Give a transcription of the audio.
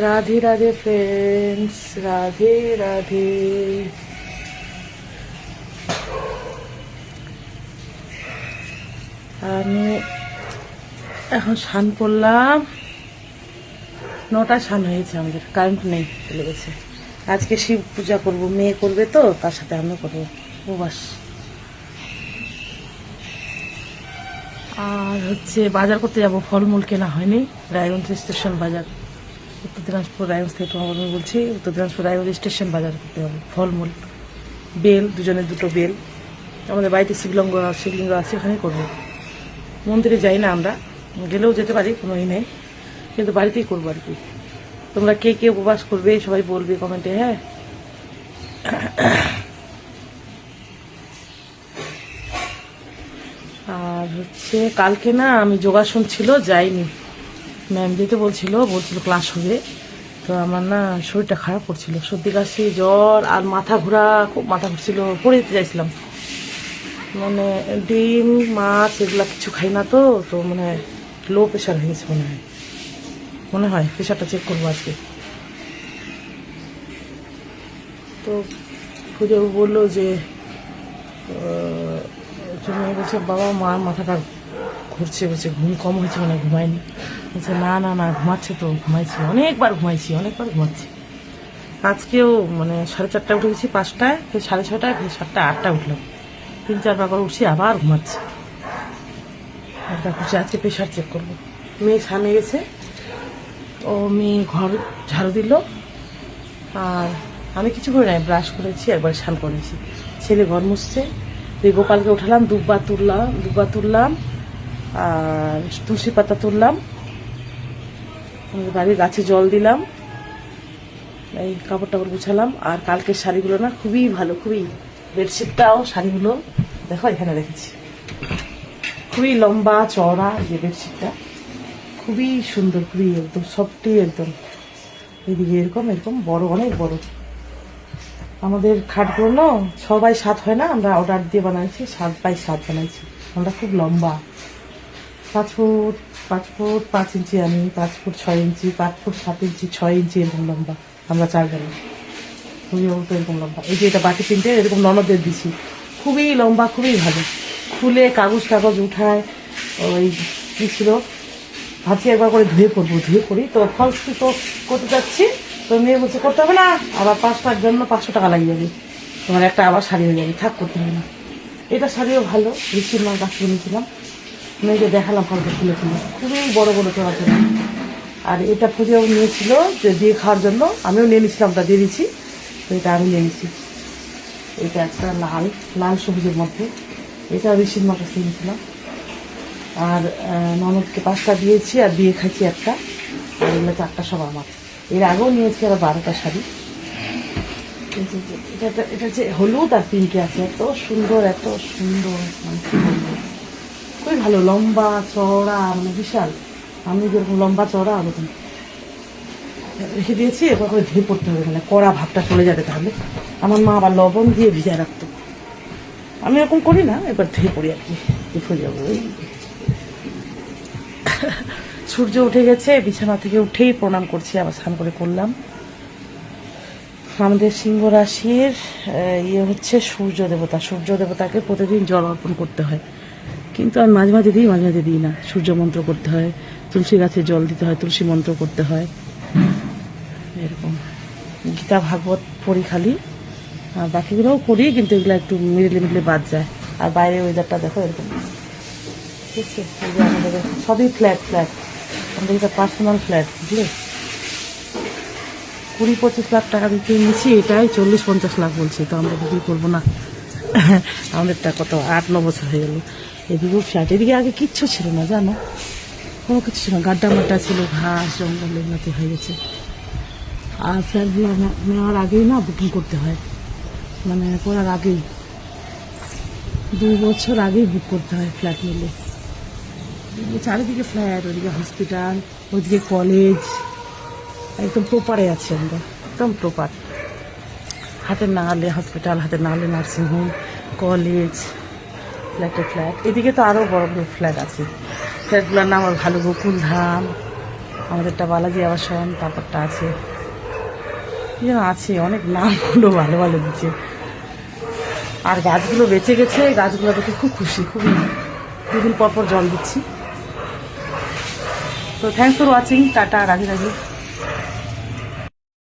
Radhe Radhe friends, Radhe Radhe. আমি এখন স্নান করলাম, 9টায় স্নান হয়েছে। আমাদের কারেন্ট নেই, চলে গেছে। আজকে শিব পূজা করবো, মেয়ে করবে তো, তার সাথে আমিও করবো উপবাস। আর হচ্ছে বাজার করতে যাব, ফলমূল কেনা হয়নি। রায়গঞ্জ স্টেশন বাজার, উত্তর দিনাজপুর রায়গঞ্জ থেকে তোমার বলছি, উত্তর দিনাজপুর রায়গঞ্জ স্টেশন বাজার করতে হবে। ফলমূল, বেল, দুজনের 2টো বেল। আমাদের বাড়িতে শিবলিঙ্গ আছে, ওখানেই করবো। মন্দিরে যাই না আমরা, গেলেও যেতে পারি, কোনো ই নেই, কিন্তু বাড়িতেই করবো আর কি। তোমরা কে কে উপবাস করবে সবাই বলবে কমেন্টে, হ্যাঁ। আর হচ্ছে কালকে না আমি যোগাসন ছিল, যাইনি। ম্যাম যেতে বলছিল ক্লাস হবে, তো আমার না শরীরটা খারাপ করছিল, সর্দি কাশি জ্বর আর মাথা ঘোরা, খুব মাথা ঘুরছিল, পড়ে যেতে চাইছিলাম। মানে ডিম মাছ এগুলা কিছু খাই না, তো তো মানে লো প্রেশার হয়ে গেছে মনে হয় প্রেশারটা চেক করবো আজকে। তো পুজো বললো যে মেয়ে বলছে বাবা মার মাথাটা ঘুরছে, বলছে ঘুম কম হয়েছে, মানে ঘুমায়নি। বলছে না না না ঘুমাচ্ছে তো, ঘুমাইছি অনেকবার ঘুমাচ্ছি। আজকেও মানে 4:30টায় উঠে গেছি, 5টায়, ফের 6:30টায়, ফের 7টায় 8টায় উঠলাম, 3-4বার করে উঠছি, আবার ঘুমাচ্ছি। আজকে প্রেশার চেক করবো। মেয়ে স্নানে গেছে, ও মেয়ে ঘর ঝাড়ু দিল, আর আমি কিছু করে নাই, ব্রাশ করেছি, একবার স্নান করেছি। ছেলে ঘর মুছছে, গোপালকে উঠালাম, দুব্বা তুললাম, আর তুলসী পাতা তুললাম, বাড়ির গাছে জল দিলাম, এই কাপড় টাপড় গুছালাম। আর কালকের শাড়িগুলো না খুবই ভালো, খুবই, বেডশিটটাও শাড়িগুলো দেখো এখানে রেখেছি, খুবই লম্বা চওড়া যে বেডশিটটা, খুবই সুন্দর, খুবই একদম সফটি, একদম এদিকে এরকম বড়, অনেক বড়। আমাদের খাটগুলো না 6x7 হয় না, আমরা অর্ডার দিয়ে বানাইছি, 7x7 বানাইছি। আমরা খুব লম্বা, 5 ফুট 5 ইঞ্চি, আমি 5 ফুট 6 ইঞ্চি, 5 ফুট 7 ইঞ্চি, 6 ইঞ্চি, এরকম লম্বা আমরা 4 জনে, খুবই এরকম লম্বা। এই যে এটা বাটি প্রিন্টে, এরকম ননদের দিছি, খুবই লম্বা, খুবই ভালো। খুলে কাগজ উঠায়, ওই কি ছিল, ভাবছি একবার করে ধুয়ে করি, তো ফলস তো করতে যাচ্ছি, তো মেয়ে বলছে করতে হবে না, আবার 5টার জন্য 500 টাকা লাগিয়ে যাবে, তোমার একটা আবার শাড়ি হয়ে যাবে, থাক করতে হবে না। এটা শাড়িও ভালো, ঋষির মার কাছে নিয়েছিলাম, মেয়েকে দেখালাম ফলটা খুলে, খুবই বড় চড়া চড়া। আর এটা পুজোও নিয়েছিল যে দিয়ে খাওয়ার জন্য, আমিও নিয়ে নিয়েছিলাম, তা দিয়ে দিচ্ছি, তো এটা আমি নিয়ে নিয়েছি। এটা একটা লাল সবুজের মধ্যে, এটা ঋষির মার কাছে নিয়েছিলাম। আর ননদকে 5টা দিয়েছি, আর দিয়ে খাইছি একটা, আর এগুলো 4টা সব আমার। এর আগেও নিয়েছি আবার 12টা শাড়ি। এটা যে হলুদ আর পিঙ্কে আছে, এত সুন্দর, মানে কি বলবো, খুবই ভালো, লম্বা চওড়া, মানে বিশাল। আমি যেরকম লম্বা চওড়া ওরকম রেখে দিয়েছি, এবার করে ধুয়ে পড়তে হবে, মানে কড়া ভাবটা চলে যাবে। তাহলে আমার মা আবার লবণ দিয়ে ভিজায় রাখতো, আমি এরকম করি না, এবার ধুয়ে পড়ি আর কি, দেখে যাবো। সূর্য উঠে গেছে, বিছানা থেকে উঠেই প্রণাম করছি, আবার স্নান করে করলাম। আমাদের সিংহ রাশির হচ্ছে সূর্য দেবতাকে প্রতিদিন জল অর্পণ করতে হয়, কিন্তু আমি মাঝে মাঝে দিই না। সূর্য মন্ত্র করতে হয়, তুলসী গাছে জল দিতে হয়, তুলসী মন্ত্র করতে হয়, এরকম। গীতা ভাগবত পড়ি খালি, আর বাকিগুলোও পড়ি, কিন্তু এগুলো একটু মিডলে বাদ যায়। আর বাইরে ওয়েদারটা দেখো এরকম, ঠিক আছে। আমাদের সবই ফ্ল্যাট, আমাদের এটা পার্সোনাল ফ্ল্যাট, বুঝলে। 20-25 লাখ টাকা দিতে নিচ্ছি, এটাই 40-50 লাখ বলছি, তো আমরা বিক্রি করবো না। আমাদেরটা কত 8-9 বছর হয়ে গেল। এদিকেও ফ্ল্যাট, এদিকে আগে কিচ্ছু ছিল না, জানো, কোনো কিছু ছিল না, গাড্ডা ছিল, ঘাস জঙ্গল এগুলোতে হয়ে গেছে। আর ফ্ল্যাটগুলো নেওয়ার আগেই না বুকিং করতে হয়, মানে করার আগেই 2 বছর আগেই বুক করতে হয় ফ্ল্যাট নিলে। চারিদিকে ফ্ল্যাট, ওইদিকে হসপিটাল, ওইদিকে কলেজ, একদম প্রপারে আছে আমরা, একদম প্রপার। হাতের নাগালে হসপিটাল, হাতের নাগালে নার্সিংহোম, কলেজ, ফ্ল্যাট। এদিকে তো আরও বড় বড় ফ্ল্যাট আছে, ফ্ল্যাটগুলোর নাম ভালো, গোকুলধাম, আমাদেরটা বালাজি আবাসন, তারপরটা আছে কি যেন আছে, অনেক নামগুলো ভালো ভালো দিচ্ছে। আর গাছগুলো বেঁচে গেছে, গাছগুলো দেখে খুব খুশি, খুবই। দুদিন পর পর জল দিচ্ছি। তো thanks for watching, tata, Radhe Radhe.